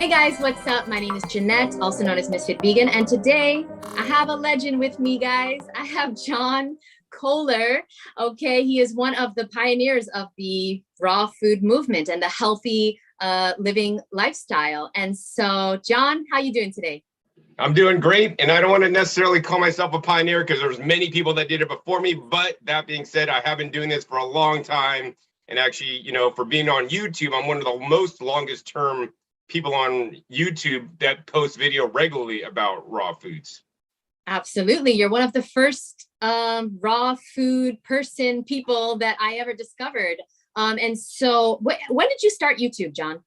Hey guys, what's up? My name is Jeanette, also known as Ms.FitVegan, and today I have a legend with me, guys. I have John Kohler. Okay, he is one of the pioneers of the raw food movement and the healthy living lifestyle. And so, John, how you doing today? I'm doing great, and I don't want to necessarily call myself a pioneer because there's many people that did it before me. But that being said, I have been doing this for a long time, and actually, for being on YouTube, I'm one of the most longest term people on YouTube that post video regularly about raw foods. Absolutely. You're one of the first raw food people that I ever discovered. And so when did you start YouTube, John?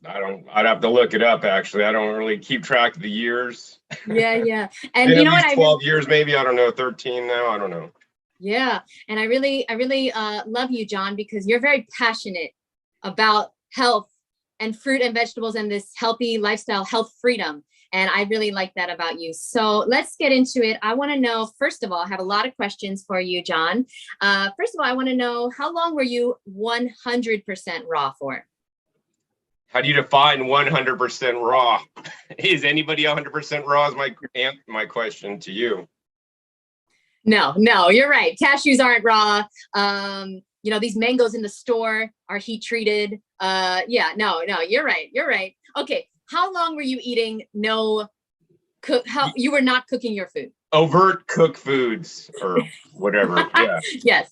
I'd have to look it up, actually. I don't really keep track of the years. Yeah. And you know what? 12 years, maybe. I don't know, 13 now. I don't know. Yeah. And I really love you, John, because you're very passionate about health and fruit and vegetables and this healthy lifestyle, health freedom. And I really like that about you. So let's get into it. I want to know, first of all, I have a lot of questions for you, John. First of all, I want to know, how long were you 100% raw for? How do you define 100% raw? Is anybody 100% raw is my question to you. No, you're right. Cashews aren't raw. These mangoes in the store are heat treated. No, you're right. Okay. How long were you eating how you were not cooking your food? Overt cook foods or whatever. Yeah. Yes.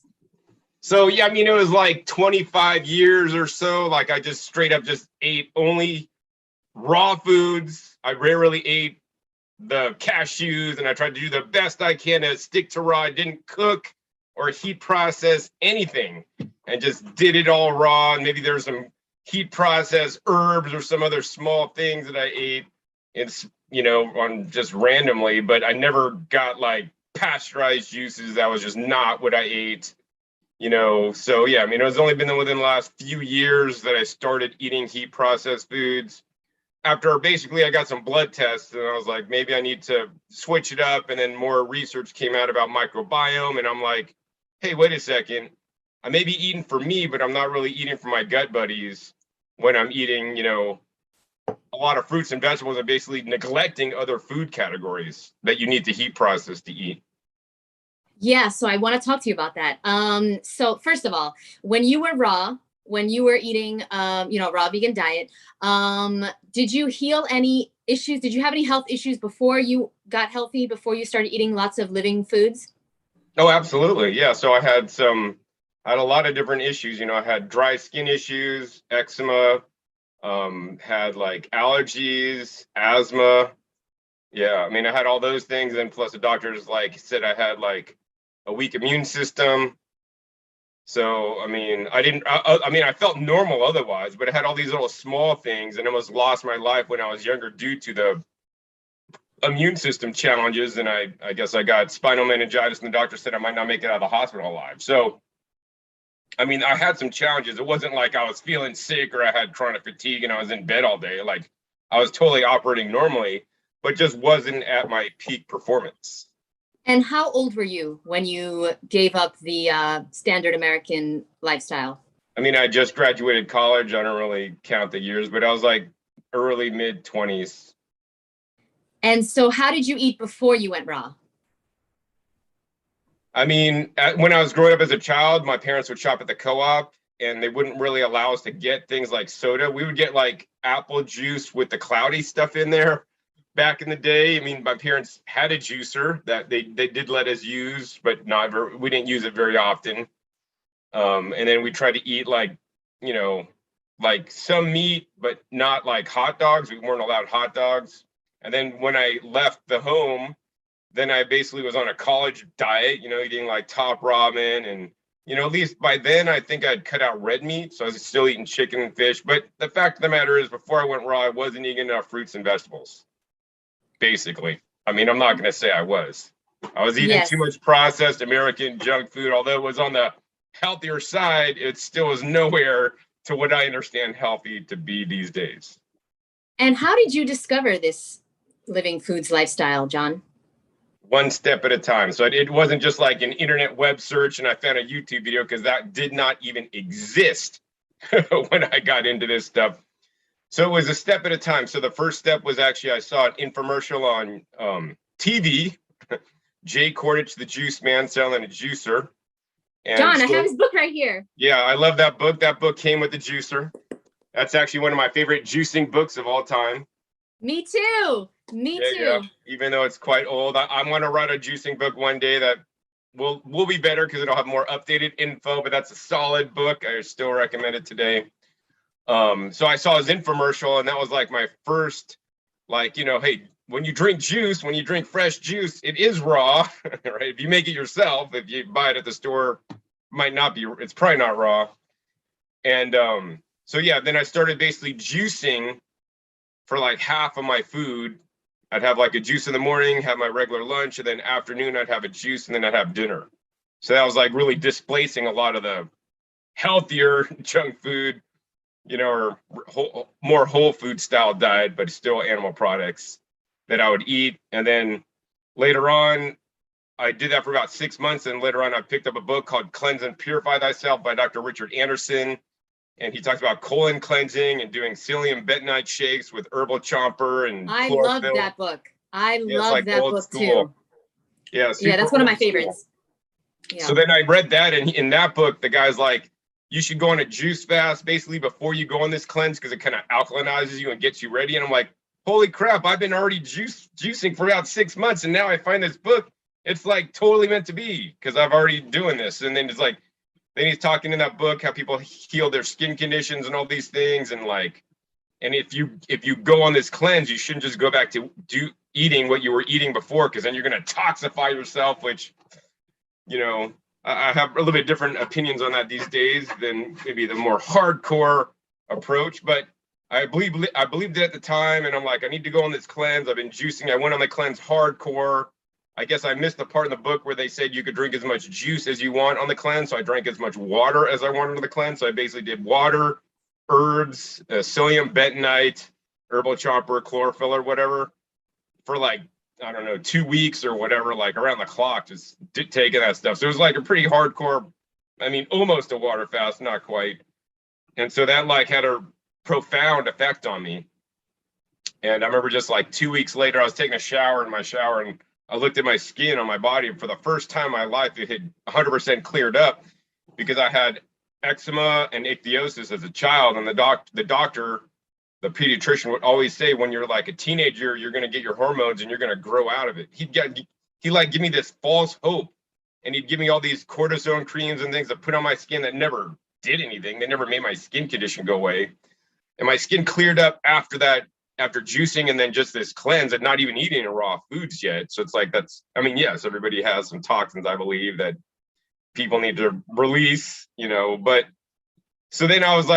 So, yeah, it was like 25 years or so. Like I just straight up just ate only raw foods. I rarely ate the cashews, and I tried to do the best I can to stick to raw. I didn't cook or heat process anything and just did it all raw. And maybe there's some heat processed herbs or some other small things that I ate. It's, on just randomly, but I never got like pasteurized juices. That was just not what I ate. So yeah, it was only been within the last few years that I started eating heat processed foods. After basically I got some blood tests and I was like, maybe I need to switch it up. And then more research came out about microbiome. And I'm like, hey, wait a second. I may be eating for me, but I'm not really eating for my gut buddies when I'm eating, a lot of fruits and vegetables and basically neglecting other food categories that you need to heat process to eat. Yeah, so I want to talk to you about that. So first of all, when you were eating, raw vegan diet, did you heal any issues? Did you have any health issues before you got healthy, before you started eating lots of living foods? Oh, absolutely. Yeah. So I had a lot of different issues. I had dry skin issues, eczema, had like allergies, asthma. Yeah. I had all those things. And plus the doctors said I had like a weak immune system. So, I felt normal otherwise, but I had all these little small things and almost lost my life when I was younger due to the immune system challenges. And I guess I got spinal meningitis and the doctor said I might not make it out of the hospital alive. So, I had some challenges. It wasn't like I was feeling sick or I had chronic fatigue and I was in bed all day. Like I was totally operating normally, but just wasn't at my peak performance. And how old were you when you gave up the standard American lifestyle? I just graduated college. I don't really count the years, but I was like early, mid-20s. And so how did you eat before you went raw? When I was growing up as a child, my parents would shop at the co-op and they wouldn't really allow us to get things like soda. We would get like apple juice with the cloudy stuff in there. Back in the day, my parents had a juicer that they did let us use, but we didn't use it very often. And then we tried to eat like some meat, but not like hot dogs. We weren't allowed hot dogs. And then when I left the home, then I basically was on a college diet, eating like top ramen. And, at least by then, I think I'd cut out red meat. So I was still eating chicken and fish. But the fact of the matter is, before I went raw, I wasn't eating enough fruits and vegetables. Basically. I'm not going to say I was. I was eating too much processed American junk food. Although it was on the healthier side, it still was nowhere to what I understand healthy to be these days. And how did you discover this living foods lifestyle, John? One step at a time. So it wasn't just like an internet web search and I found a YouTube video, because that did not even exist when I got into this stuff. So it was a step at a time. So the first step was actually I saw an infomercial on TV, Jay Cordich, the juice man, selling a juicer. And John, I have so, his book right here. yeah, I love that book. That book came with the juicer. That's actually one of my favorite juicing books of all time. Me too. Me Yeah, yeah. too. Even though it's quite old, I want to write a juicing book one day that will be better because it'll have more updated info. But that's a solid book. I still recommend it today. So I saw his infomercial, and that was like my first, like, hey, when you drink juice, when you drink fresh juice, it is raw, right? If you make it yourself, if you buy it at the store, might not be. It's probably not raw. And so yeah, then I started basically juicing for like half of my food. I'd have like a juice in the morning, have my regular lunch, and then afternoon I'd have a juice, and then I'd have dinner. So that was like really displacing a lot of the healthier junk food, or more whole food style diet, but still animal products that I would eat. And then later on, I did that for about 6 months. And later on, I picked up a book called Cleanse and Purify Thyself by Dr. Richard Anderson. And he talks about colon cleansing and doing psyllium bentonite shakes with herbal chomper and I chlorophyll. love that book. I Yeah, love like that old book school. too. Yeah, Yeah, that's one of my old school. favorites. Yeah. So then I read that, and in that book, the guy's like, you should go on a juice fast basically before you go on this cleanse because it kind of alkalinizes you and gets you ready. And I'm like, holy crap, I've been already juicing for about 6 months, and now I find this book. It's like totally meant to be because I've already doing this. And then it's like, then he's talking in that book how people heal their skin conditions and all these things. And like, and if you go on this cleanse, you shouldn't just go back to eating what you were eating before, because then you're going to toxify yourself, which, I have a little bit different opinions on that these days than maybe the more hardcore approach. But I believed it at the time, and I'm like, I need to go on this cleanse. I've been juicing. I went on the cleanse hardcore. I guess I missed the part in the book where they said you could drink as much juice as you want on the cleanse. So I drank as much water as I wanted on the cleanse. So I basically did water, herbs, psyllium bentonite, herbal chopper, chlorophyll, or whatever, for like, I don't know, 2 weeks or whatever, like around the clock, just taking that stuff. So it was like a pretty hardcore, almost a water fast, not quite. And so that like had a profound effect on me. And I remember just like 2 weeks later, I was taking a shower in my shower, and I looked at my skin on my body, and for the first time in my life, it had 100% cleared up, because I had eczema and ichthyosis as a child. And the doctor, the pediatrician, would always say, when you're like a teenager, you're going to get your hormones and you're going to grow out of it. He like give me this false hope, and he'd give me all these cortisone creams and things to put on my skin that never did anything. They never made my skin condition go away. And my skin cleared up after that, after juicing, and then just this cleanse and not even eating raw foods yet. So it's like, yes, everybody has some toxins, I believe, that people need to release, but so then I was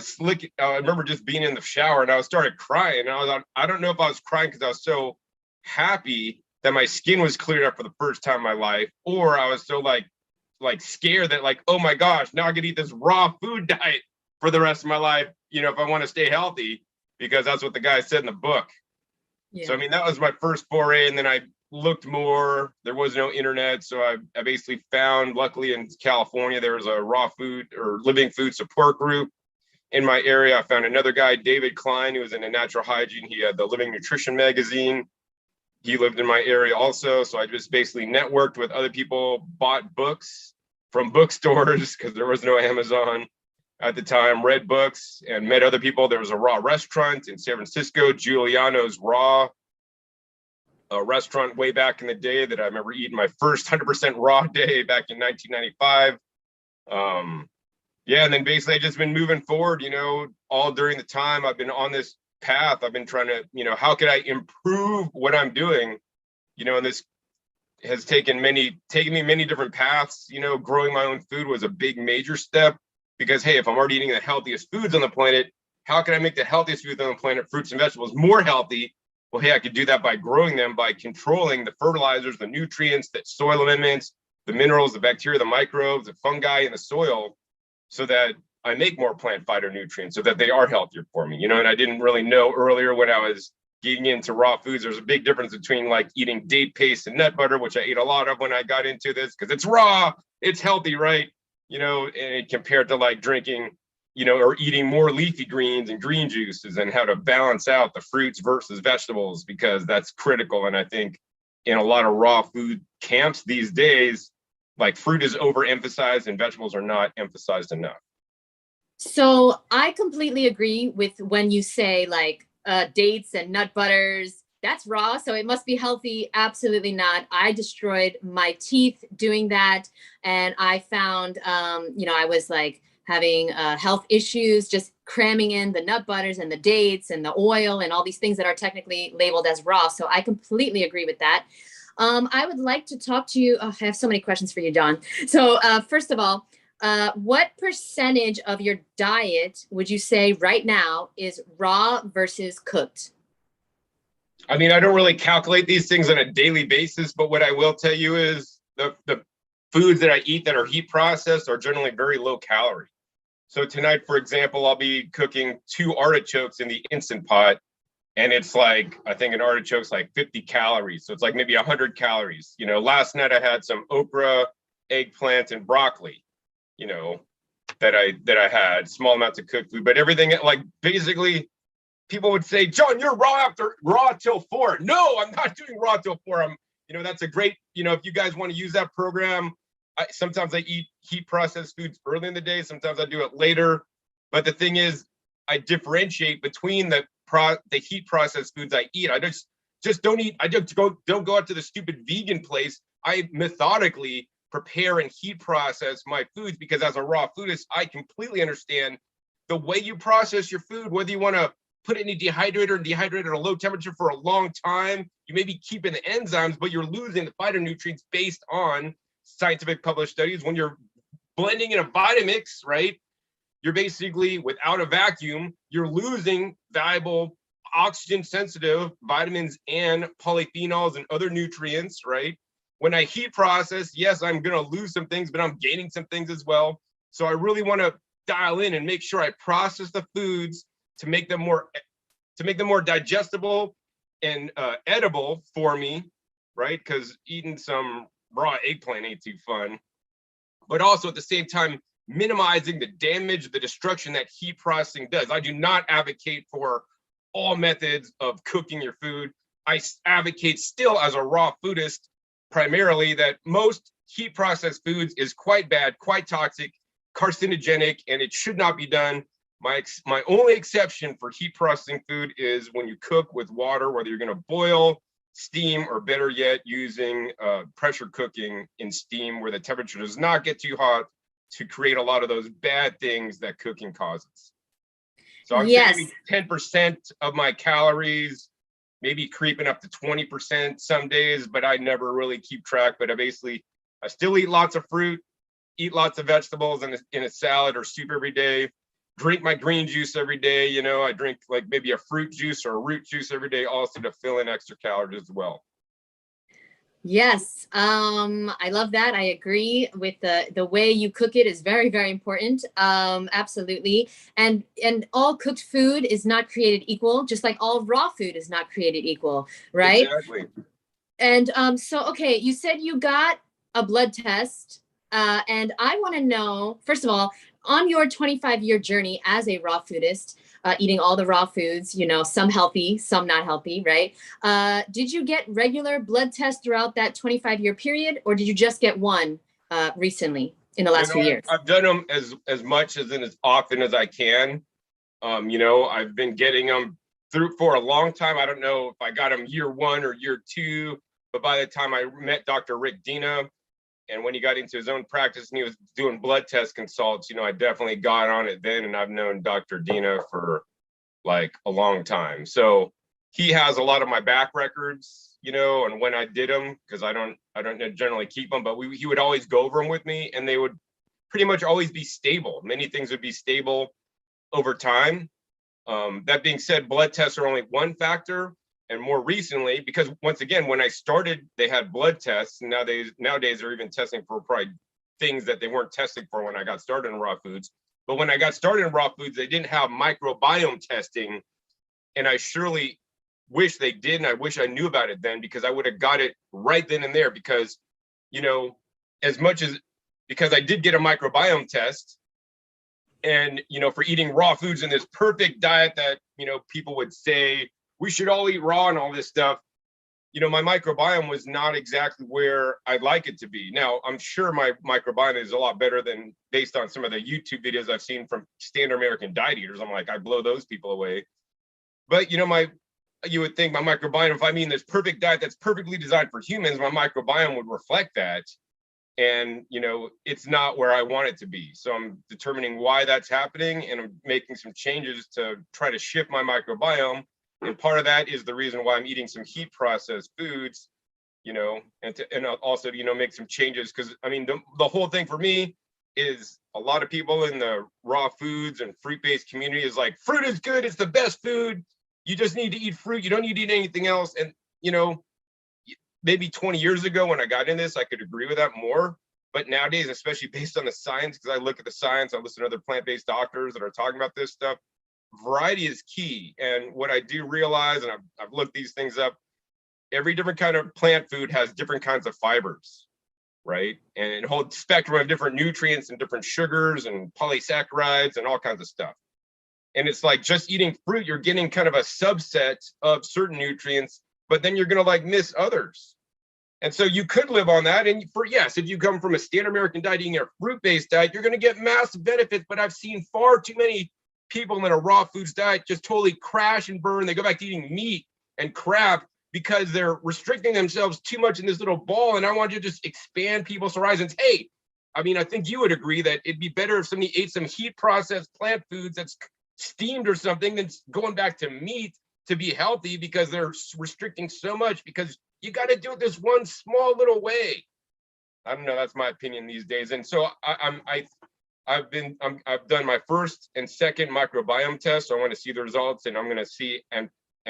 slick. I remember just being in the shower, and I started crying. And I don't know if I was crying because I was so happy that my skin was cleared up for the first time in my life, or I was so like scared that like, oh my gosh, now I could eat this raw food diet for the rest of my life, if I want to stay healthy, because that's what the guy said in the book. Yeah. So, that was my first foray. And then I looked more. There was no internet. So I basically found, luckily in California, there was a raw food or living food support group in my area. I found another guy, David Klein, who was in a natural hygiene. He had the Living Nutrition magazine. He lived in my area also. So I just basically networked with other people, bought books from bookstores because there was no Amazon at the time, read books, and met other people. There was a raw restaurant in San Francisco, Giuliano's Raw, a restaurant way back in the day that I remember eating my first 100% raw day back in 1995. And then basically I've just been moving forward, all during the time I've been on this path. I've been trying to, how could I improve what I'm doing? And this has taken me many different paths. Growing my own food was a big major step. Because, hey, if I'm already eating the healthiest foods on the planet, how can I make the healthiest foods on the planet, fruits and vegetables, more healthy? Well, hey, I could do that by growing them, by controlling the fertilizers, the nutrients, the soil amendments, the minerals, the bacteria, the microbes, the fungi in the soil, so that I make more plant phytonutrients, so that they are healthier for me. And I didn't really know earlier when I was getting into raw foods, there's a big difference between like eating date paste and nut butter, which I ate a lot of when I got into this, because it's raw, it's healthy, right? And compared to like drinking, or eating more leafy greens and green juices, and how to balance out the fruits versus vegetables, because that's critical. And I think in a lot of raw food camps these days, like, fruit is overemphasized and vegetables are not emphasized enough. So I completely agree with when you say like dates and nut butters. That's raw, so it must be healthy. Absolutely not. I destroyed my teeth doing that, and I found, I was like having health issues just cramming in the nut butters and the dates and the oil and all these things that are technically labeled as raw. So I completely agree with that. I would like to talk to you. Oh, I have so many questions for you, John. So first of all, what percentage of your diet would you say right now is raw versus cooked? I mean, I don't really calculate these things on a daily basis, but what I will tell you is the foods that I eat that are heat processed are generally very low calorie. So tonight, for example, I'll be cooking 2 artichokes in the Instant Pot, and it's like, I think an artichoke's like 50 calories. So it's like maybe 100 calories. Last night I had some okra, eggplant, and broccoli, that I had small amounts of cooked food, but everything, like, basically, people would say, John, you're raw till 4. No, I'm not doing raw till 4. That's a great, if you guys want to use that program, sometimes I eat heat processed foods early in the day. Sometimes I do it later. But the thing is, I differentiate between the heat processed foods I eat. I just don't eat. I don't go out to the stupid vegan place. I methodically prepare and heat process my foods, because as a raw foodist, I completely understand the way you process your food, whether you want to put it in a dehydrator and dehydrate it at a low temperature for a long time. You may be keeping the enzymes, but you're losing the phytonutrients based on scientific published studies. When you're blending in a Vitamix, right, you're basically, without a vacuum, you're losing valuable oxygen sensitive vitamins and polyphenols and other nutrients, right? When I heat process, yes, I'm going to lose some things, but I'm gaining some things as well. So I really want to dial in and make sure I process the foods to make them more digestible and edible for me, right? Because eating some raw eggplant ain't too fun. But also at the same time, minimizing the damage, the destruction that heat processing does. I do not advocate for all methods of cooking your food. I advocate still, as a raw foodist, primarily, that most heat processed foods is quite bad, quite toxic, carcinogenic, and it should not be done. My only exception for heat processing food is when you cook with water, whether you're going to boil, steam, or better yet, using pressure cooking in steam, where the temperature does not get too hot to create a lot of those bad things that cooking causes. So I'm saying maybe 10% of my calories, maybe creeping up to 20% some days, but I never really keep track. But I still eat lots of fruit, eat lots of vegetables in a salad or soup every day, drink my green juice every day. I drink like maybe a fruit juice or a root juice every day, also to fill in extra calories as well. Yes, I love that. I agree with the way you cook it is very, very important. Absolutely. And all cooked food is not created equal, just like all raw food is not created equal, right? Exactly. And so, okay, you said you got a blood test, and I want to know, first of all, on your 25-year journey as a raw foodist, eating all the raw foods, some healthy, some not healthy, right? Did you get regular blood tests throughout that 25-year period, or did you just get one recently in the last few years? I've done them as much and as often as I can. I've been getting them through for a long time. I don't know if I got them year 1 or year 2, but by the time I met Dr. Rick Dina, and when he got into his own practice and he was doing blood test consults, I definitely got on it then. And I've known Dr. Dina for like a long time. So he has a lot of my back records, and when I did them, because I don't generally keep them, but he would always go over them with me, and they would pretty much always be stable. Many things would be stable over time. That being said, blood tests are only one factor. And more recently, because once again, when I started, they had blood tests. And nowadays they're even testing for probably things that they weren't testing for when I got started in raw foods. But when I got started in raw foods, they didn't have microbiome testing. And I surely wish they did. And I wish I knew about it then, because I would have got it right then and there. Because, because I did get a microbiome test, and, for eating raw foods in this perfect diet that, people would say we should all eat raw and all this stuff, my microbiome was not exactly where I'd like it to be. Now, I'm sure my microbiome is a lot better than based on some of the YouTube videos I've seen from standard American diet eaters. I'm like, I blow those people away. But, you would think my microbiome, if I'm eating this perfect diet that's perfectly designed for humans, my microbiome would reflect that. And, it's not where I want it to be. So I'm determining why that's happening, and I'm making some changes to try to shift my microbiome. And part of that is the reason why I'm eating some heat processed foods, and also, make some changes. Because, I mean, the whole thing for me is a lot of people in the raw foods and fruit-based community is like, fruit is good. It's the best food. You just need to eat fruit. You don't need to eat anything else. And, maybe 20 years ago when I got in this, I could agree with that more. But nowadays, especially based on the science, because I look at the science, I listen to other plant-based doctors that are talking about this stuff, variety is key. And what I do realize, and I've looked these things up, every different kind of plant food has different kinds of fibers, right? And a whole spectrum of different nutrients and different sugars and polysaccharides and all kinds of stuff. And it's like just eating fruit, you're getting kind of a subset of certain nutrients, but then you're going to miss others. And so you could live on that. And yes, if you come from a standard American diet, eating a fruit-based diet, you're going to get massive benefits. But I've seen far too many people in a raw foods diet just totally crash and burn. They go back to eating meat and crap because they're restricting themselves too much in this little ball. And I want you to just expand people's horizons. Hey, I mean, I think you would agree that it'd be better if somebody ate some heat processed plant foods that's steamed or something than going back to meat to be healthy, because they're restricting so much because you got to do it this one small little way. I don't know. That's my opinion these days. And so I've done my first and second microbiome test. So I want to see the results, and I'm going to see and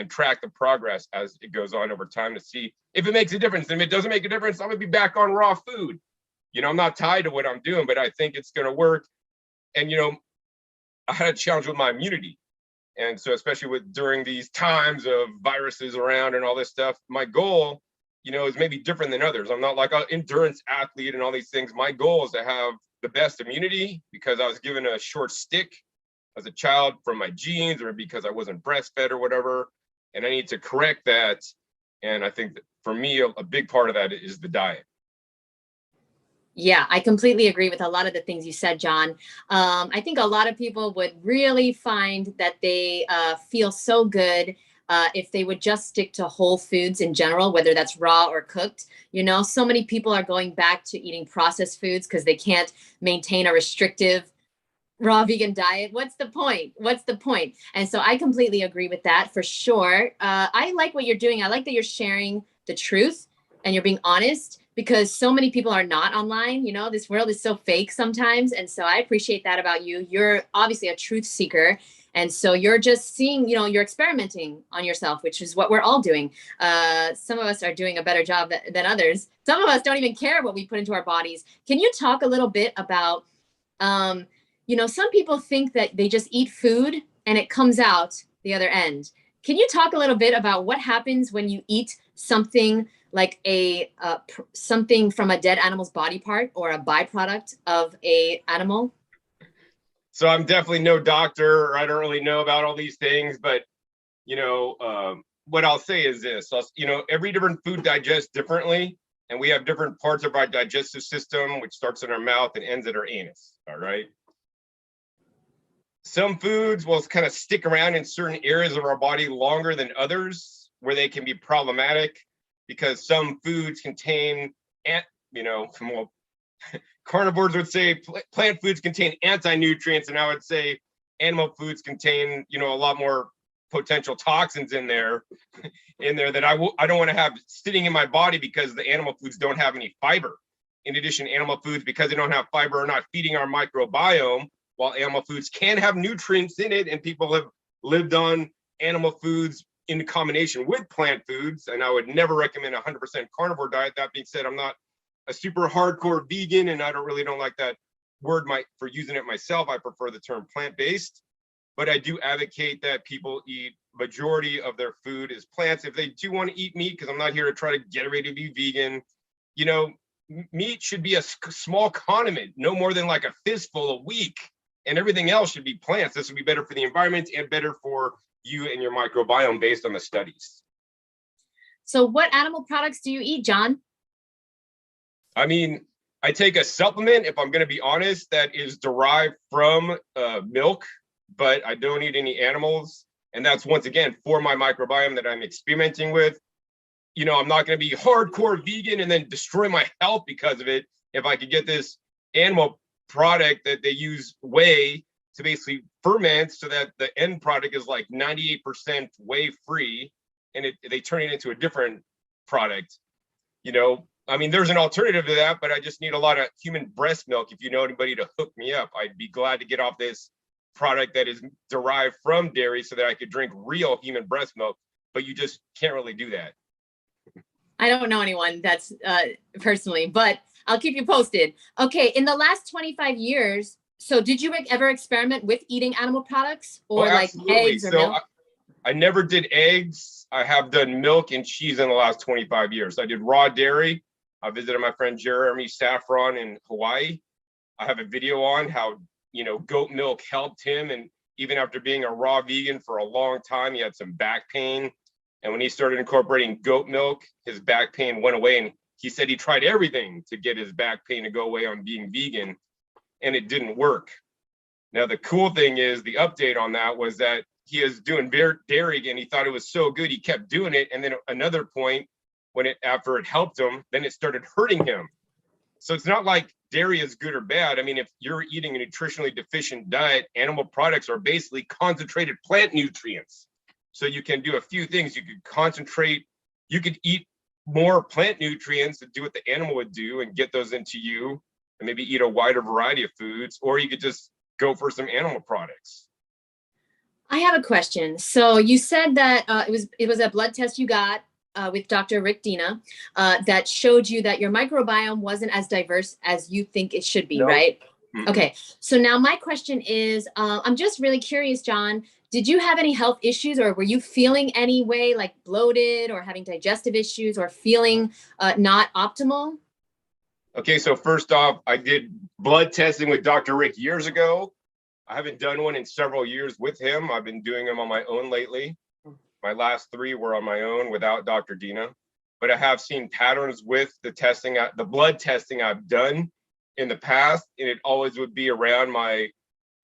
track the progress as it goes on over time to see if it makes a difference. And if it doesn't make a difference, I'm going to be back on raw food. I'm not tied to what I'm doing, but I think it's going to work. And, I had a challenge with my immunity. And so especially during these times of viruses around and all this stuff, my goal, is maybe different than others. I'm not like an endurance athlete and all these things. My goal is to have the best immunity because I was given a short stick as a child from my genes, or because I wasn't breastfed or whatever. And I need to correct that. And I think that for me, a big part of that is the diet. Yeah, I completely agree with a lot of the things you said, John. I think a lot of people would really find that they feel so good if they would just stick to whole foods in general, whether that's raw or cooked. So many people are going back to eating processed foods because they can't maintain a restrictive raw vegan diet. What's the point? And so I completely agree with that for sure. I like what you're doing. I like that you're sharing the truth and you're being honest, because so many people are not online. This world is so fake sometimes. And so I appreciate that about you. You're obviously a truth seeker. And so you're just seeing, you're experimenting on yourself, which is what we're all doing. Some of us are doing a better job than others. Some of us don't even care what we put into our bodies. Can you talk a little bit about, some people think that they just eat food and it comes out the other end. Can you talk a little bit about what happens when you eat something like something from a dead animal's body part or a byproduct of a animal? So I'm definitely no doctor, or I don't really know about all these things, but what I'll say is this: every different food digests differently, and we have different parts of our digestive system, which starts in our mouth and ends at our anus. All right. Some foods will kind of stick around in certain areas of our body longer than others, where they can be problematic, because some foods contain, carnivores would say plant foods contain anti-nutrients, and I would say animal foods contain, a lot more potential toxins in there that I don't want to have sitting in my body, because the animal foods don't have any fiber. In addition, animal foods, because they don't have fiber, are not feeding our microbiome, while animal foods can have nutrients in it, and people have lived on animal foods in combination with plant foods. And I would never recommend a 100% carnivore diet. That being said, I'm not a super hardcore vegan, and I don't like that word for using it myself. I prefer the term plant-based, but I do advocate that people eat majority of their food is plants. If they do want to eat meat, because I'm not here to try to get ready to be vegan, meat should be a small condiment, no more than like a fistful a week. and everything else should be plants. This would be better for the environment and better for you and your microbiome based on the studies. So what animal products do you eat, John? I mean, I take a supplement, if I'm going to be honest, that is derived from milk, but I don't eat any animals. And that's, once again, for my microbiome that I'm experimenting with. You know, I'm not going to be hardcore vegan and then destroy my health because of it. If I could get this animal product that they use whey to basically ferment so that the end product is like 98% whey free, and they turn it into a different product, you know, I mean, there's an alternative to that, but I just need a lot of human breast milk. If you know anybody to hook me up, I'd be glad to get off this product that is derived from dairy so that I could drink real human breast milk, but you just can't really do that. I don't know anyone that's personally, but I'll keep you posted. Okay, in the last 25 years, so did you ever experiment with eating animal products or like eggs or milk? I never did eggs. I have done milk and cheese in the last 25 years. I did raw dairy. I visited my friend Jeremy Saffron in Hawaii. I have a video on how, you know, goat milk helped him. And even after being a raw vegan for a long time, he had some back pain. And when he started incorporating goat milk, his back pain went away. And he said he tried everything to get his back pain to go away on being vegan, and it didn't work. Now, the cool thing is the update on that was that he is doing dairy again. He thought it was so good, he kept doing it. And then another point, after it helped him, then it started hurting him. So it's not like dairy is good or bad. I mean, if you're eating a nutritionally deficient diet, animal products are basically concentrated plant nutrients. So you can do a few things. You could concentrate, you could eat more plant nutrients and do what the animal would do and get those into you, and maybe eat a wider variety of foods, or you could just go for some animal products. I have a question. So you said that it was a blood test you got with Dr. Rick Dina that showed you that your microbiome wasn't as diverse as you think it should be, no. Right? Mm-hmm. Okay. So now my question is, I'm just really curious, John, did you have any health issues, or were you feeling any way like bloated or having digestive issues or feeling not optimal? Okay. So first off, I did blood testing with Dr. Rick years ago. I haven't done one in several years with him. I've been doing them on my own lately. My last 3 were on my own without Dr. Dina, but I have seen patterns with the testing, the blood testing I've done in the past, and it always would be around my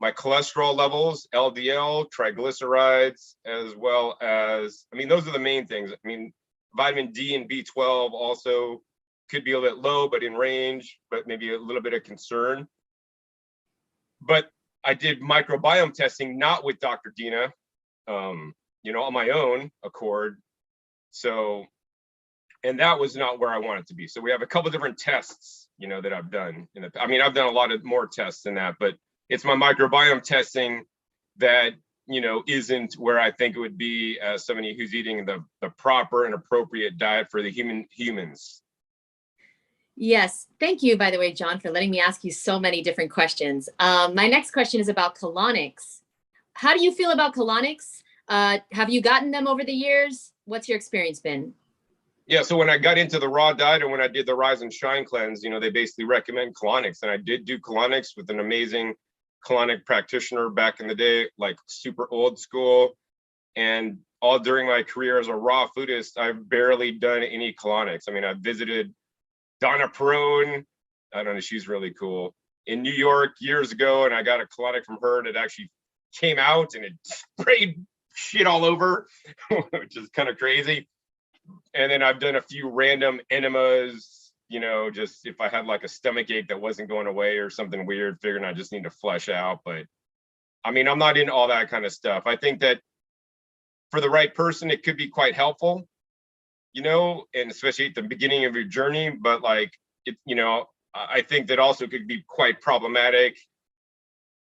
cholesterol levels, LDL, triglycerides, as well as, I mean, those are the main things. I mean, vitamin D and B12 also could be a little bit low, but in range, but maybe a little bit of concern. But I did microbiome testing, not with Dr. Dina, you know, on my own accord. So, and that was not where I wanted to be. So we have a couple different tests, you know, that I've done. I mean, I've done a lot of more tests than that, but it's my microbiome testing that, you know, isn't where I think it would be as somebody who's eating the proper and appropriate diet for the humans. Yes. Thank you, by the way, John, for letting me ask you so many different questions. My next question is about colonics. How do you feel about colonics? Have you gotten them over the years? What's your experience been? Yeah, so when I got into the raw diet and when I did the Rise and Shine cleanse, you know, they basically recommend colonics. And I did do colonics with an amazing colonic practitioner back in the day, like super old school. And all during my career as a raw foodist, I've barely done any colonics. I mean, I visited Donna Perone, I don't know, she's really cool, in New York years ago, and I got a colonic from her that actually came out and it sprayed shit all over, which is kind of crazy. And then I've done a few random enemas, you know, just if I had like a stomach ache that wasn't going away or something weird, figuring I just need to flush out. But I mean, I'm not into all that kind of stuff. I think that for the right person, it could be quite helpful, you know, and especially at the beginning of your journey, but like, it, you know, I think that also could be quite problematic,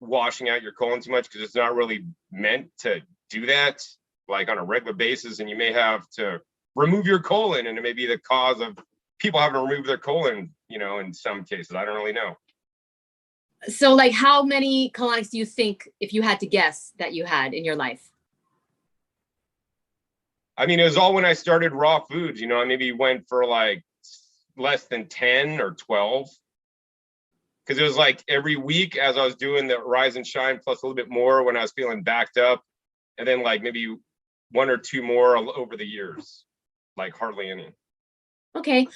washing out your colon too much, because it's not really meant to do that like on a regular basis. And you may have to remove your colon, and it may be the cause of people having to remove their colon, you know, in some cases. I don't really know. So like, how many colonics do you think, if you had to guess, that you had in your life? I mean, it was all when I started raw foods, you know, I maybe went for like less than 10 or 12. because it was like every week as I was doing the rise and shine plus a little bit more when I was feeling backed up, and then like maybe one or two more over the years, like hardly any. Okay.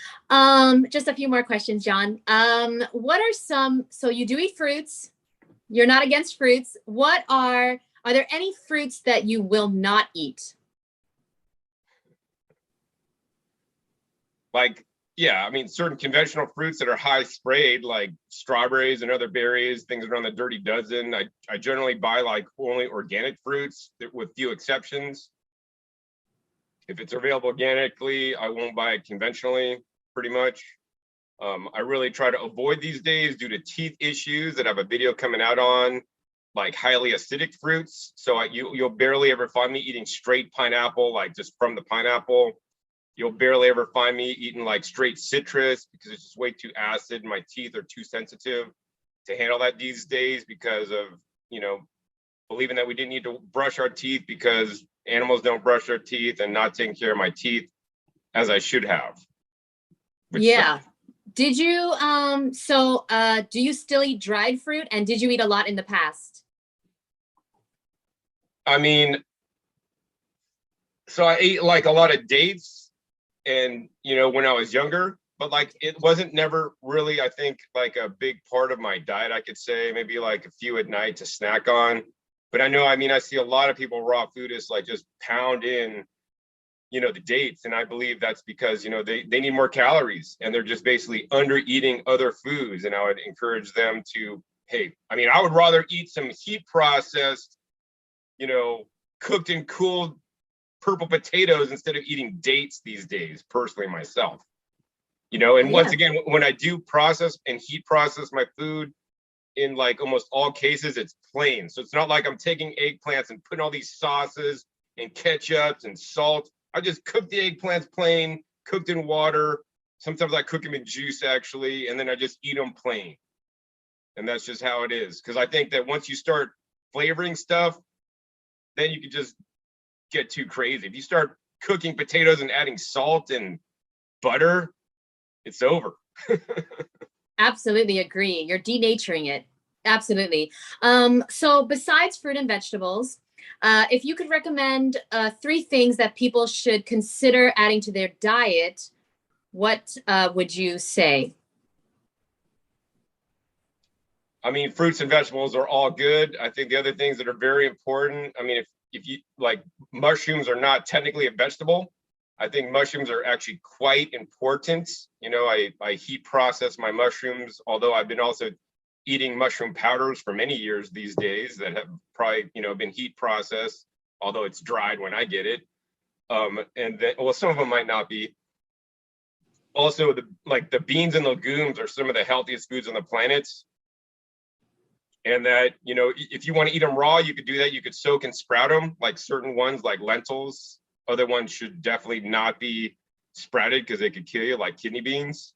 Just a few more questions, John. What are some, so you do eat fruits. You're not against fruits. Are there any fruits that you will not eat? Like, yeah, I mean, certain conventional fruits that are high sprayed, like strawberries and other berries, things that are on the dirty dozen. I generally buy like only organic fruits with few exceptions. If it's available organically, I won't buy it conventionally, pretty much. I really try to avoid these days due to teeth issues that I have a video coming out on, like highly acidic fruits. So you'll barely ever find me eating straight pineapple, like just from the pineapple. You'll barely ever find me eating like straight citrus because it's just way too acid. My teeth are too sensitive to handle that these days because of, believing that we didn't need to brush our teeth because animals don't brush their teeth, and not taking care of my teeth as I should have. Yeah. Did you, do you still eat dried fruit, and did you eat a lot in the past? I mean, so I ate like a lot of dates and, when I was younger, but like, it wasn't never really, I think, like a big part of my diet, I could say, maybe like a few at night to snack on. But I see a lot of people raw foodists like just pound in, the dates. And I believe that's because, they need more calories and they're just basically under eating other foods. And I would encourage them to, hey, I would rather eat some heat processed, cooked and cooled purple potatoes instead of eating dates these days, personally myself. And once again, when I do process and heat process my food, in like almost all cases, it's plain. So it's not like I'm taking eggplants and putting all these sauces and ketchups and salt. I just cook the eggplants plain, cooked in water. Sometimes I cook them in juice, actually, and then I just eat them plain. And that's just how it is. Because I think that once you start flavoring stuff, then you can just get too crazy. If you start cooking potatoes and adding salt and butter, it's over. Absolutely agree. You're denaturing it. Absolutely. So besides fruit and vegetables, if you could recommend 3 things that people should consider adding to their diet, what would you say? Fruits and vegetables are all good. I think the other things that are very important, if you like, mushrooms are not technically a vegetable. I think mushrooms are actually quite important. I heat process my mushrooms, although I've been also eating mushroom powders for many years these days that have probably, been heat processed, although it's dried when I get it. And then, well, some of them might not be. Also, the beans and legumes are some of the healthiest foods on the planet. And that, if you want to eat them raw, you could do that. You could soak and sprout them, like certain ones, like lentils. Other ones should definitely not be sprouted because they could kill you, like kidney beans.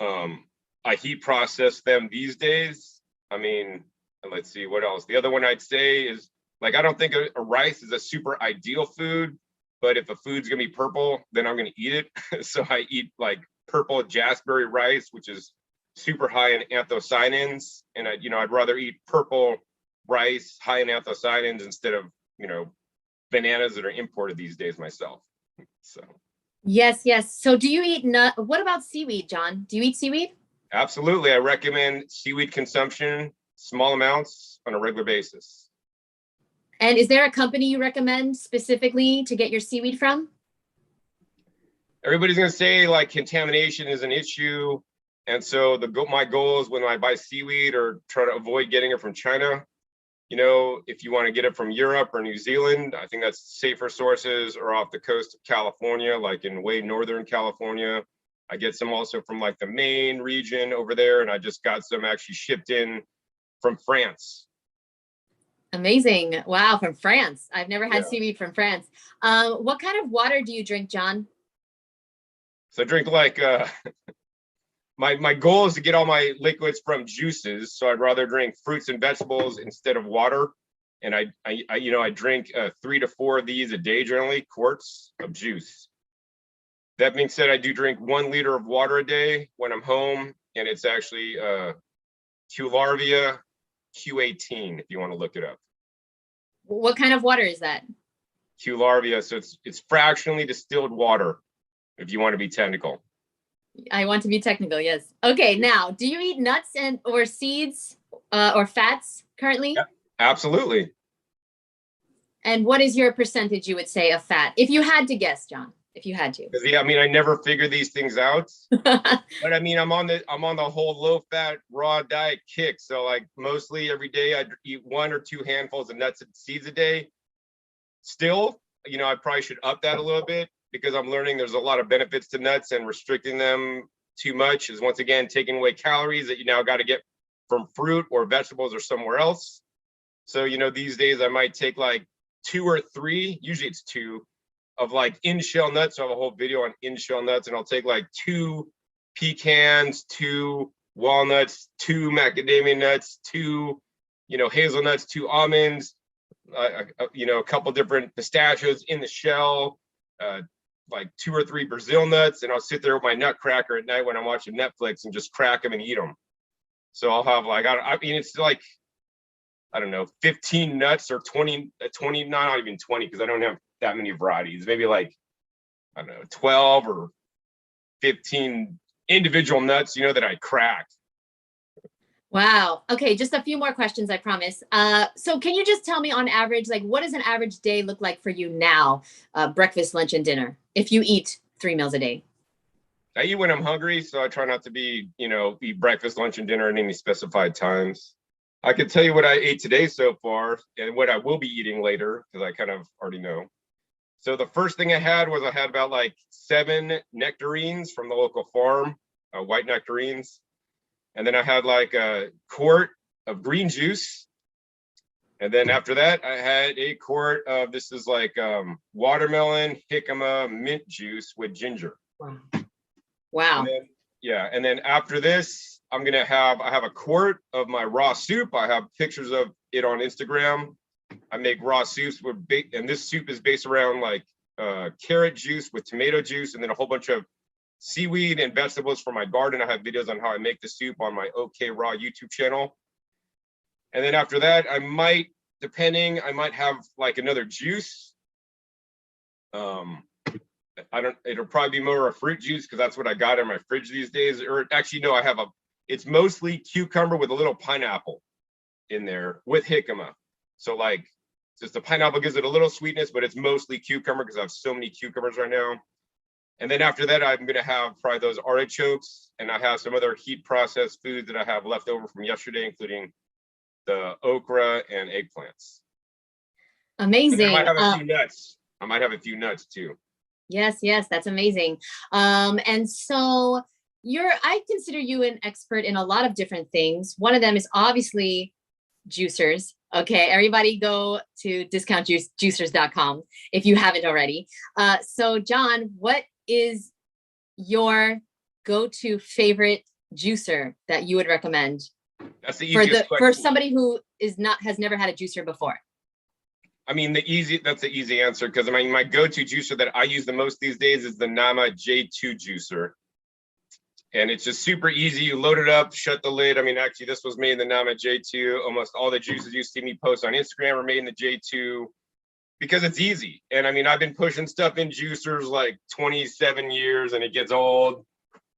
I heat process them these days. Let's see what else. The other one I'd say is, like, I don't think a rice is a super ideal food, but if a food's gonna be purple, then I'm gonna eat it. So I eat like purple jaspberry rice, which is super high in anthocyanins, and I'd rather eat purple rice high in anthocyanins instead of bananas that are imported these days myself. So yes. So do you eat what about seaweed, John? Do you eat seaweed? Absolutely. I recommend seaweed consumption, small amounts on a regular basis. And is there a company you recommend specifically to get your seaweed from? Everybody's going to say like contamination is an issue. And so my goal is when I buy seaweed or try to avoid getting it from China, if you want to get it from Europe or New Zealand, I think that's safer sources, or off the coast of California, like in way northern California. I get some also from like the Maine region over there, and I just got some actually shipped in from France. Amazing. Wow, from France. I've never had seaweed from France. What kind of water do you drink, John? So I drink like my goal is to get all my liquids from juices. So I'd rather drink fruits and vegetables instead of water. And I drink 3 to 4 of these a day, generally, quarts of juice. That being said, I do drink 1 liter of water a day when I'm home, and it's actually Q-Larvia Q18, if you want to look it up. What kind of water is that? Q-Larvia, so it's fractionally distilled water, if you want to be technical. I want to be technical, yes. Okay, now, do you eat nuts and or seeds or fats currently? Yeah, absolutely. And what is your percentage, you would say, of fat? If you had to guess, John, if you had to. Yeah, I mean, I never figure these things out. But I mean, I'm on the whole low fat raw diet kick. So like mostly every day I eat 1 or 2 handfuls of nuts and seeds a day. Still, you know, I probably should up that a little bit because I'm learning there's a lot of benefits to nuts, and restricting them too much is once again taking away calories that you now got to get from fruit or vegetables or somewhere else. So, you know, these days I might take like 2 or 3, usually it's 2, of like in-shell nuts. So I have a whole video on in-shell nuts, and I'll take like 2 pecans, 2 walnuts, 2 macadamia nuts, 2, you know, hazelnuts, 2 almonds, you know, a couple different pistachios in the shell, like 2 or 3 Brazil nuts, and I'll sit there with my nutcracker at night when I'm watching Netflix and just crack them and eat them. So I'll have like, I mean, it's like, I don't know, 15 nuts or 20, not even 20, because I don't have that many varieties. Maybe like, I don't know, 12 or 15 individual nuts, you know, that I crack. Wow. Okay, just a few more questions, I promise. So can you just tell me on average, like what does an average day look like for you now, breakfast, lunch, and dinner, if you eat 3 meals a day? I eat when I'm hungry, so I try not to be, you know, eat breakfast, lunch, and dinner at any specified times. I can tell you what I ate today so far and what I will be eating later, because I kind of already know. So the first thing I had about like 7 nectarines from the local farm, white nectarines. And then I had like a quart of green juice. And then after that, I had a quart of, this is like watermelon jicama mint juice with ginger. Wow. And then, yeah. And then after this, I have a quart of my raw soup. I have pictures of it on Instagram. I make raw soups and this soup is based around like carrot juice with tomato juice, and then a whole bunch of seaweed and vegetables from my garden. I have videos on how I make the soup on my OK Raw YouTube channel. And then after that, I might have like another juice. It'll probably be more a fruit juice because that's what I got in my fridge these days. Or actually, no, it's mostly cucumber with a little pineapple in there with jicama. So like, just the pineapple gives it a little sweetness, but it's mostly cucumber because I have so many cucumbers right now. And then after that, I'm going to have probably those artichokes, and I have some other heat processed foods that I have left over from yesterday, including the okra and eggplants. Amazing. I might have a few nuts. I might have a few nuts too. Yes, that's amazing. And so I consider you an expert in a lot of different things. One of them is obviously juicers. Okay, everybody go to discountjuicers.com if you haven't already. So John, what is your go-to favorite juicer that you would recommend? That's the easiest question. For somebody who has never had a juicer before. I mean, that's the easy answer, because I mean, my go-to juicer that I use the most these days is the Nama J2 juicer. And it's just super easy. You load it up, shut the lid. I mean, actually, this was made in the Nama J2. Almost all the juices you see me post on Instagram are made in the J2 because it's easy. And I mean, I've been pushing stuff in juicers like 27 years, and it gets old.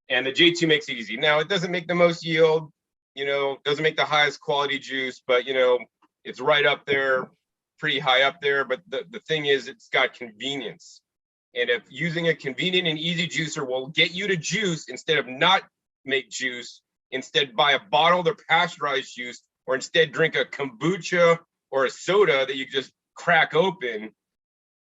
And the J2 makes it easy. Now, it doesn't make the most yield, you know, doesn't make the highest quality juice, but, you know, it's right up there, pretty high up there. But the thing is, it's got convenience. And if using a convenient and easy juicer will get you to juice instead of not make juice, instead buy a bottled or pasteurized juice, or instead drink a kombucha or a soda that you just crack open,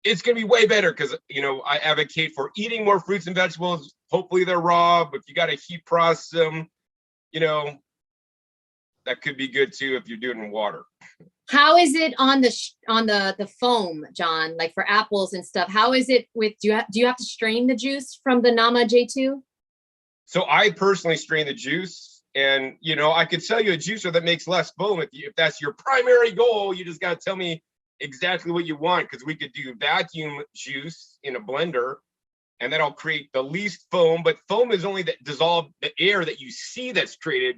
it's going to be way better. Because, you know, I advocate for eating more fruits and vegetables. Hopefully they're raw, but if you got to heat process them, you know, that could be good too if you're doing it in water. How is it on the foam, John? Like for apples and stuff. How is it with? Do you have to strain the juice from the Nama J2? So I personally strain the juice, and you know, I could sell you a juicer that makes less foam if that's your primary goal. You just got to tell me exactly what you want, because we could do vacuum juice in a blender, and that'll create the least foam. But foam is only that dissolved the air that you see that's created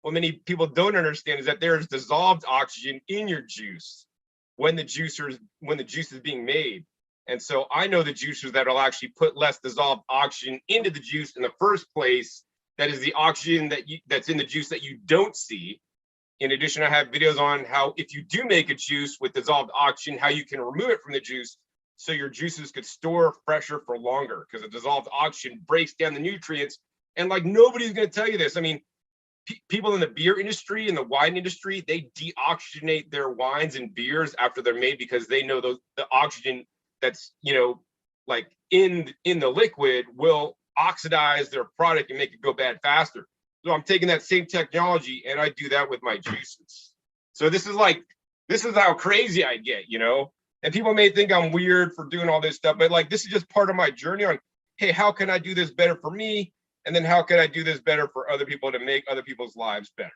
what many people don't understand is that there's dissolved oxygen in your juice when the juice is being made. And so I know the juicers that will actually put less dissolved oxygen into the juice in the first place. That is the oxygen that's in the juice that you don't see. In addition, I have videos on how if you do make a juice with dissolved oxygen, how you can remove it from the juice so your juices could store fresher for longer, because the dissolved oxygen breaks down the nutrients. And like, nobody's going to tell you this. I mean, people in the beer industry and the wine industry, they deoxygenate their wines and beers after they're made because they know the oxygen that's, like in the liquid will oxidize their product and make it go bad faster. So I'm taking that same technology and I do that with my juices. So this is how crazy I get, and people may think I'm weird for doing all this stuff, but like, this is just part of my journey on, hey, how can I do this better for me? And then how can I do this better for other people to make other people's lives better?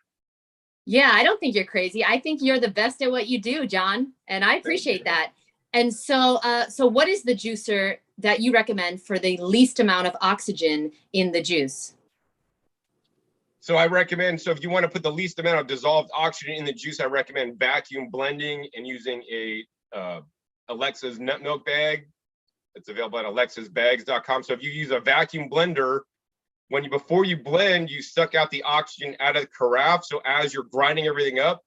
Yeah, I don't think you're crazy. I think you're the best at what you do, John. And I appreciate that. And so, what is the juicer that you recommend for the least amount of oxygen in the juice? So I recommend, if you want to put the least amount of dissolved oxygen in the juice, I recommend vacuum blending and using a Alexa's nut milk bag. It's available at alexasbags.com. So if you use a vacuum blender, before you blend, you suck out the oxygen out of the carafe. So as you're grinding everything up,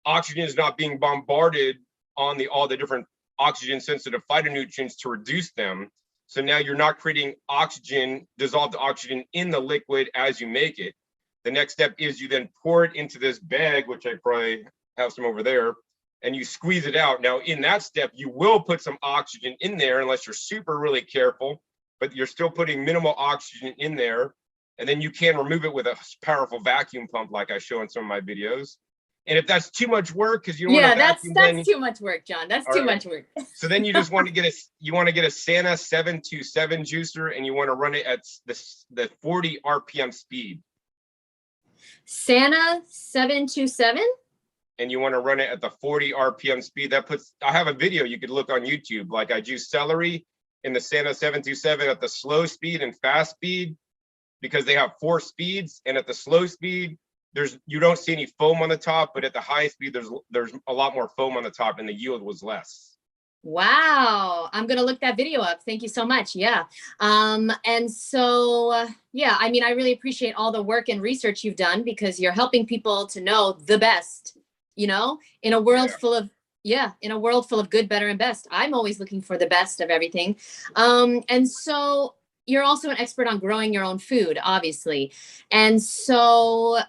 oxygen is not being bombarded on all the different oxygen sensitive phytonutrients to reduce them. So now you're not creating dissolved oxygen in the liquid as you make it. The next step is you then pour it into this bag, which I probably have some over there, and you squeeze it out. Now in that step, you will put some oxygen in there unless you're super really careful, but you're still putting minimal oxygen in there. And then you can remove it with a powerful vacuum pump like I show in some of my videos. And if that's too much work, because you don't want to vacuum, that's too much work, John. That's too much work. So then you just want to get a Santa 727 juicer, and you want to run it at the 40 RPM speed. Santa 727? And you want to run it at the 40 RPM speed. I have a video you could look on YouTube. Like, I juice celery in the Santa 727 at the slow speed and fast speed, because they have 4 speeds. And at the slow speed, you don't see any foam on the top, but at the high speed, there's a lot more foam on the top, and the yield was less. Wow. I'm going to look that video up. Thank you so much. Yeah. And so, yeah, I mean, I really appreciate all the work and research you've done, because you're helping people to know the best, in a world full of, good, better, and best. I'm always looking for the best of everything. And so you're also an expert on growing your own food, obviously. And so,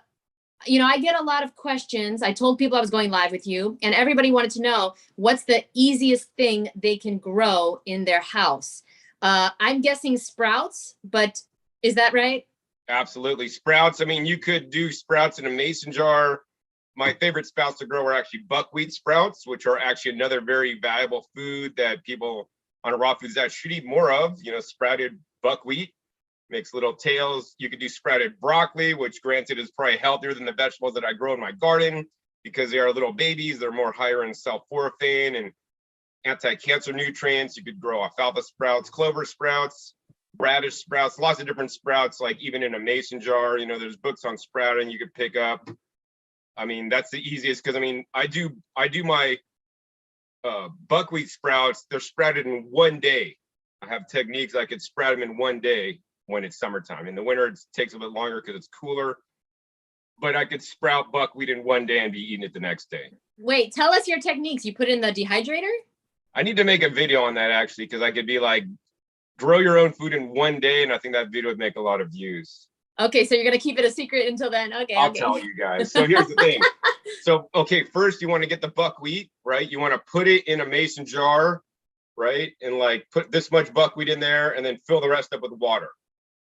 I get a lot of questions. I told people I was going live with you, and everybody wanted to know what's the easiest thing they can grow in their house. I'm guessing sprouts, but is that right? Absolutely. Sprouts. I mean, you could do sprouts in a mason jar. My favorite sprouts to grow are actually buckwheat sprouts, which are actually another very valuable food that people on a raw foods that should eat more of. Sprouted buckwheat makes little tails. You could do sprouted broccoli, which granted is probably healthier than the vegetables that I grow in my garden, because they are little babies. They're more higher in sulforaphane and anti-cancer nutrients. You could grow alfalfa sprouts, clover sprouts, radish sprouts, lots of different sprouts, like even in a mason jar. There's books on sprouting you could pick up. I mean, that's the easiest, because I mean, I do my buckwheat sprouts. They're sprouted in one day. I have techniques I could sprout them in one day when it's summertime. In the winter, it takes a bit longer because it's cooler, but I could sprout buckwheat in one day and be eating it the next day. Wait, tell us your techniques. You put it in the dehydrator? I need to make a video on that, actually, because I could be like, grow your own food in one day, and I think that video would make a lot of views. Okay, so you're going to keep it a secret until then. Okay. I'll tell you guys. So here's the thing. So, okay, first you want to get the buckwheat, right? You want to put it in a mason jar, right? And like put this much buckwheat in there, and then fill the rest up with water.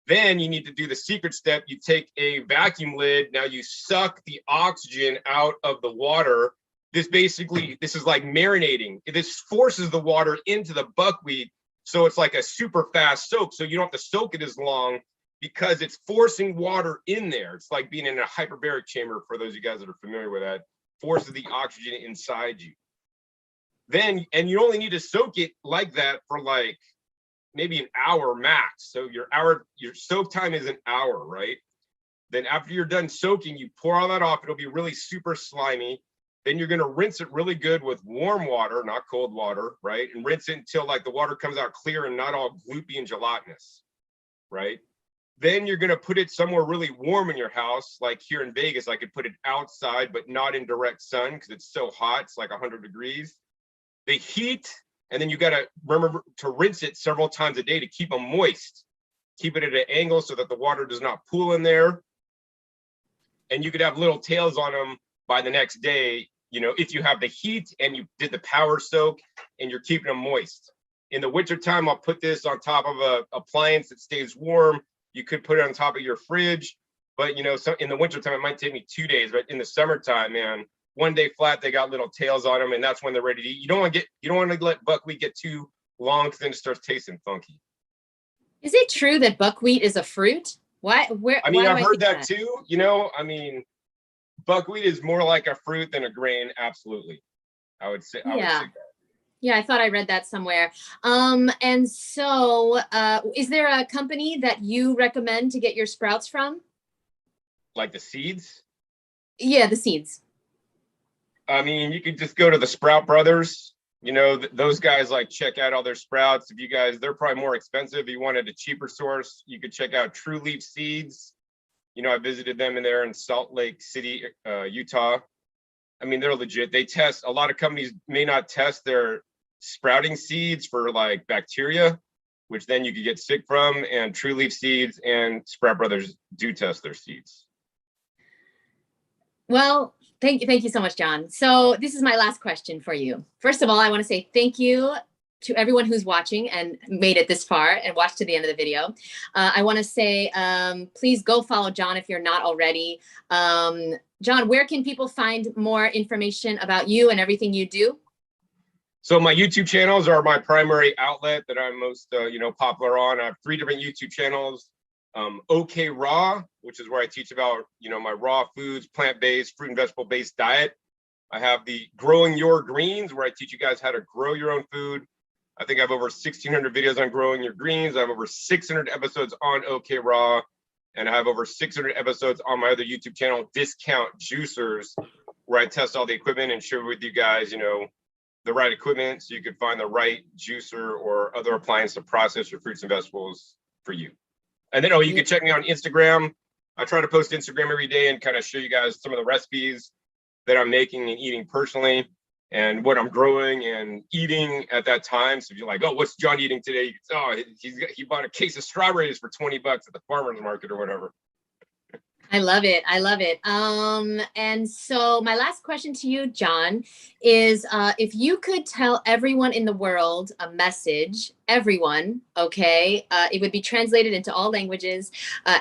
Then you need to do the secret step. You take a vacuum lid. Now you suck the oxygen out of the water. This is like marinating. This forces the water into the buckwheat. So it's like a super fast soak. So you don't have to soak it as long, because it's forcing water in there. It's like being in a hyperbaric chamber, for those of you guys that are familiar with that, forces the oxygen inside you. Then, and you only need to soak it like that for like maybe an hour max. So your soak time is an hour, right? Then after you're done soaking, you pour all that off. It'll be really super slimy. Then you're going to rinse it really good with warm water, not cold water, right? And rinse it until like the water comes out clear and not all gloopy and gelatinous, right? Then you're going to put it somewhere really warm in your house. Like here in Vegas, I could put it outside, but not in direct sun because it's so hot. It's like 100 degrees. The heat, and then you got to remember to rinse it several times a day to keep them moist. Keep it at an angle so that the water does not pool in there. And you could have little tails on them by the next day, you know, if you have the heat and you did the power soak and you're keeping them moist. In the wintertime, I'll put this on top of a appliance that stays warm. You could put it on top of your fridge, but you know, so in the wintertime, it might take me 2 days, but in the summertime, man, 1 day flat, they got little tails on them and that's when they're ready to eat. You don't want to let buckwheat get too long because then it starts tasting funky. Is it true that buckwheat is a fruit? Why? Where? I mean, why do I've I heard think that too, you know, I mean, buckwheat is more like a fruit than a grain. Absolutely. I would say that. Yeah, I thought I read that somewhere. And so is there a company that you recommend to get your sprouts from? Like the seeds? Yeah, the seeds. I mean, you could just go to the Sprout Brothers. You know, those guys like check out all their sprouts. If you guys, they're probably more expensive. If you wanted a cheaper source, you could check out True Leaf Seeds. You know, I visited them in Salt Lake City, Utah. I mean, they're legit. They test, a lot of companies may not test their sprouting seeds for like bacteria, which then you could get sick from. And True Leaf Seeds and Sprout Brothers do test their seeds. Well, thank you so much, John. So this is my last question for you. First of all, I want to say thank you to everyone who's watching and made it this far and watched to the end of the video. I want to say, please go follow John if you're not already. John, where can people find more information about you and everything you do? So my YouTube channels are my primary outlet that I'm most, you know, popular on. I have 3 different YouTube channels. okraw, which is where I teach about, you know, my raw foods, plant-based, fruit and vegetable-based diet. I have the Growing Your Greens, where I teach you guys how to grow your own food. I think I have over 1,600 videos on growing your greens. I have over 600 episodes on okraw, and I have over 600 episodes on my other YouTube channel, Discount Juicers, where I test all the equipment and share with you guys, you know, the right equipment so you can find the right juicer or other appliance to process your fruits and vegetables for you. And then, you can check me on Instagram. I try to post Instagram every day and kind of show you guys some of the recipes that I'm making and eating personally and what I'm growing and eating at that time. So if you're like, oh, what's John eating today? You can say, oh, he bought a case of strawberries for 20 bucks at the farmer's market or whatever. I love it. I love it. And so my last question to you, John, is if you could tell everyone in the world a message, everyone, okay, it would be translated into all languages,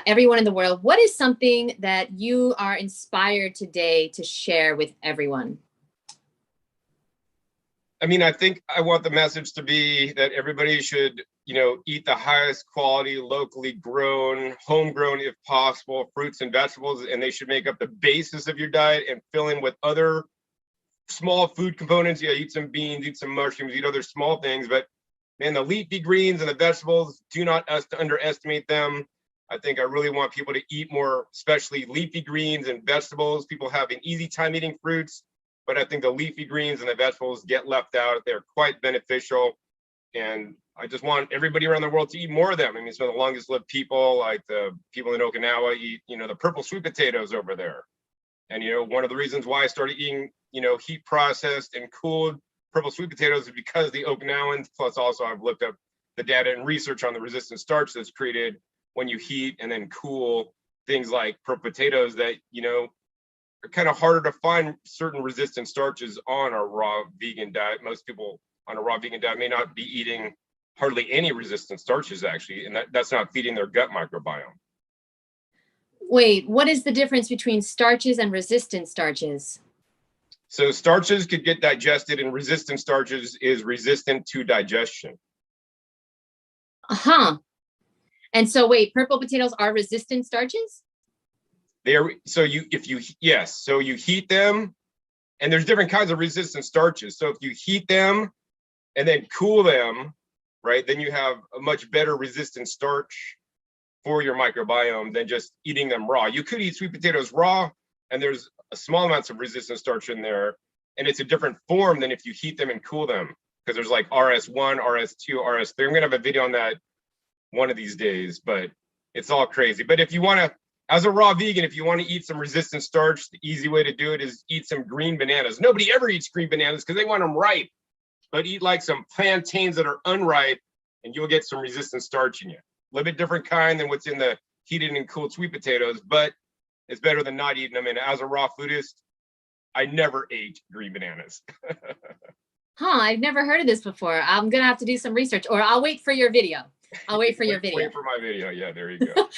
everyone in the world, what is something that you are inspired today to share with everyone? I mean, I think I want the message to be that everybody should, you know, eat the highest quality, locally grown, homegrown, if possible, fruits and vegetables, and they should make up the basis of your diet and fill in with other small food components. Yeah, eat some beans, eat some mushrooms, eat other small things, but man, the leafy greens and the vegetables, do not underestimate them. I think I really want people to eat more, especially leafy greens and vegetables. People have an easy time eating fruits, but I think the leafy greens and the vegetables get left out. They're quite beneficial. And I just want everybody around the world to eat more of them. I mean, some of the longest lived people, like the people in Okinawa, eat, you know, the purple sweet potatoes over there. And, you know, one of the reasons why I started eating, you know, heat processed and cooled purple sweet potatoes is because the Okinawans, plus also I've looked up the data and research on the resistant starch that's created when you heat and then cool things like purple potatoes that, you know, are kind of harder to find certain resistant starches on our raw vegan diet. Most people on a raw vegan diet may not be eating hardly any resistant starches actually, and that's not feeding their gut microbiome. Wait, what is the difference between starches and resistant starches? So starches could get digested and resistant starches is resistant to digestion. Uh-huh. And so wait, purple potatoes are resistant starches? So you heat them, and there's different kinds of resistant starches. So if you heat them and then cool them, right, then you have a much better resistant starch for your microbiome than just eating them raw. You could eat sweet potatoes raw, and there's a small amounts of resistant starch in there, and it's a different form than if you heat them and cool them, because there's like RS1, RS2, RS3. I'm gonna have a video on that one of these days, but it's all crazy. But if you want to, as a raw vegan, if you want to eat some resistant starch, the easy way to do it is eat some green bananas. Nobody ever eats green bananas because they want them ripe, but eat like some plantains that are unripe, and you'll get some resistant starch in you. A little bit different kind than what's in the heated and cooled sweet potatoes, but it's better than not eating them. And as a raw foodist, I never ate green bananas. I've never heard of this before. I'm gonna have to do some research, or I'll wait for your video. I'll wait for your video. Wait for my video. Yeah, there you go.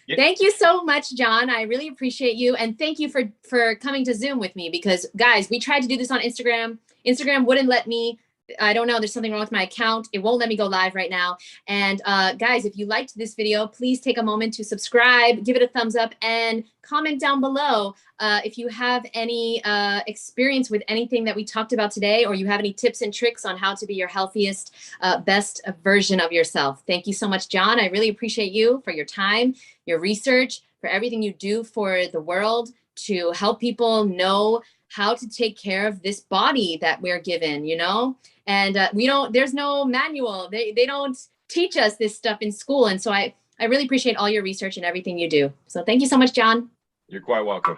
Yeah. Thank you so much, John. I really appreciate you. And thank you for coming to Zoom with me, because guys, we tried to do this on Instagram. Instagram wouldn't let me. I don't know. There's something wrong with my account. It won't let me go live right now. And guys, if you liked this video, please take a moment to subscribe, give it a thumbs up, and comment down below if you have any experience with anything that we talked about today, or you have any tips and tricks on how to be your healthiest, best version of yourself. Thank you so much, John. I really appreciate you for your time, your research, for everything you do for the world to help people know how to take care of this body that we're given, you know? And there's no manual. They don't teach us this stuff in school. And so I really appreciate all your research and everything you do. So thank you so much, John. You're quite welcome.